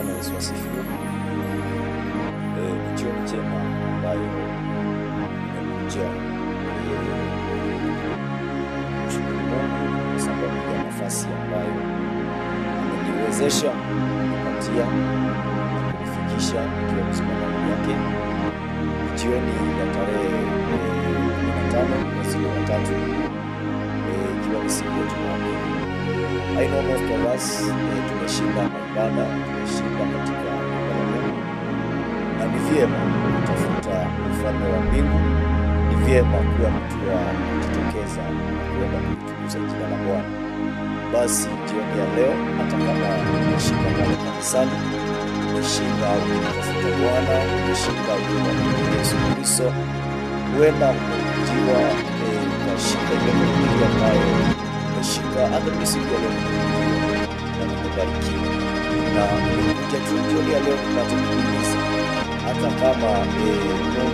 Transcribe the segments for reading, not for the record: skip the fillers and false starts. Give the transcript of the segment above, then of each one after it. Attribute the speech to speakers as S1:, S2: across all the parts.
S1: Bwana Yesu asifiwe. Ni jioni njema ambayo imekuja kushukuru Mungu kwa sababu ya nafasi ambayo ameniwezesha kupatia kufikisha ikiwa msimamo yake. Jioni ya tarehe 15 mwezi wa 3 ikiwa ni siku ya Jumapili. I know most of us tumeshinda ibada, tumeshinda katika Mungu, na ni vyema kutafuta ufalme wa mbingu. Ni vyema kuwa mtu wa kujitokeza kwenda kutukuza jina la Bwana. Basi jioni ya leo, hata kama umeshinda pale kanisani, umeshinda ukitafuta Bwana, umeshinda ukimwamini Yesu Kristo, huenda umejua ukashinda ile Biblia ambayo umeshika hata siku ya leo na kubarikiwa. Na umekuja tu jioni ya leo kupata kuhimiza, hata kama Mungu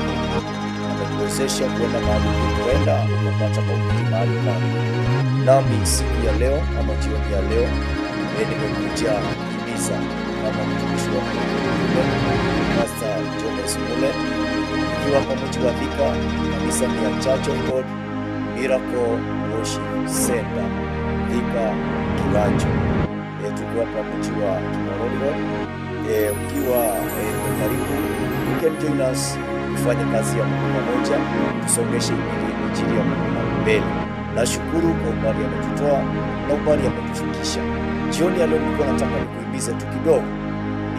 S1: amekuwezesha kuenda mahali ulipoenda ukapata mahubiri mahali fulani. Nami siku ya leo ama jioni ya leo nimekuja kuhimiza kama mtumishi wa Mungu Pastor Jones Mule, ikiwa kwa mji wa Thika, kanisa ni ya Church of God Miracle Worship Center Thika Kiwanja. Tukiwa kwa mji wa Kimoroni, ukiwa karibu, you can join us kufanya kazi ya Mungu pamoja, tusongeshe injili ya Mungu mbele. Nashukuru kwa umbali ametutoa na umbali ametufikisha. Jioni ya leo nilikuwa nataka nikuhimize tu kidogo,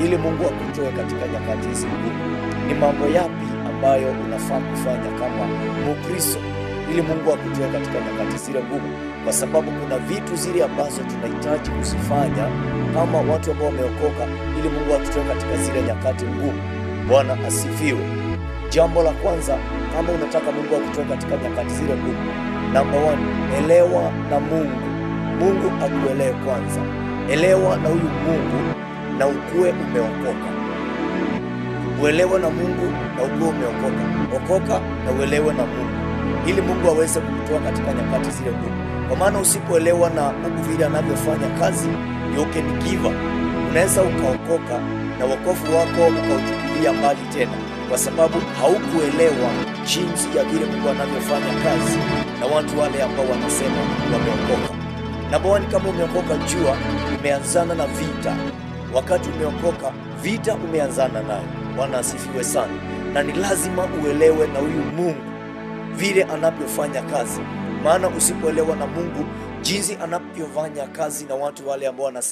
S1: ili Mungu akutoe katika nyakati hizi ngumu. Ni mambo yapi ambayo unafaa kufanya kama Mkristo ili Mungu akutoe katika nyakati zile ngumu? Kwa sababu kuna vitu zile ambazo tunahitaji kuzifanya kama watu ambao wameokoka, ili Mungu atutoe katika zile nyakati ngumu. Bwana asifiwe. Jambo la kwanza, kama unataka Mungu akutoe katika nyakati zile ngumu, number 1, elewa na Mungu. Mungu akuelewe kwanza. Elewa na huyu Mungu na ukue umeokoka. Uelewe na Mungu na ukue umeokoka. Okoka na uelewe na Mungu, ili Mungu aweze kukutoa katika nyakati zile ngumu. Kwa maana usipoelewa na Mungu vile anavyofanya kazi, you can give up. Unaweza ukaokoka na wokovu wako ukauchukulia mbali tena, kwa sababu haukuelewa jinsi ya vile Mungu anavyofanya kazi na watu wale ambao wanasema wameokoka. Na bwana, kama umeokoka, jua umeanzana na vita. Wakati umeokoka, vita umeanzana nayo. Bwana asifiwe sana. Na ni lazima uelewe na huyu Mungu vile anavyofanya kazi, maana usipoelewa na Mungu jinsi anavyofanya kazi na watu wale ambao wanasema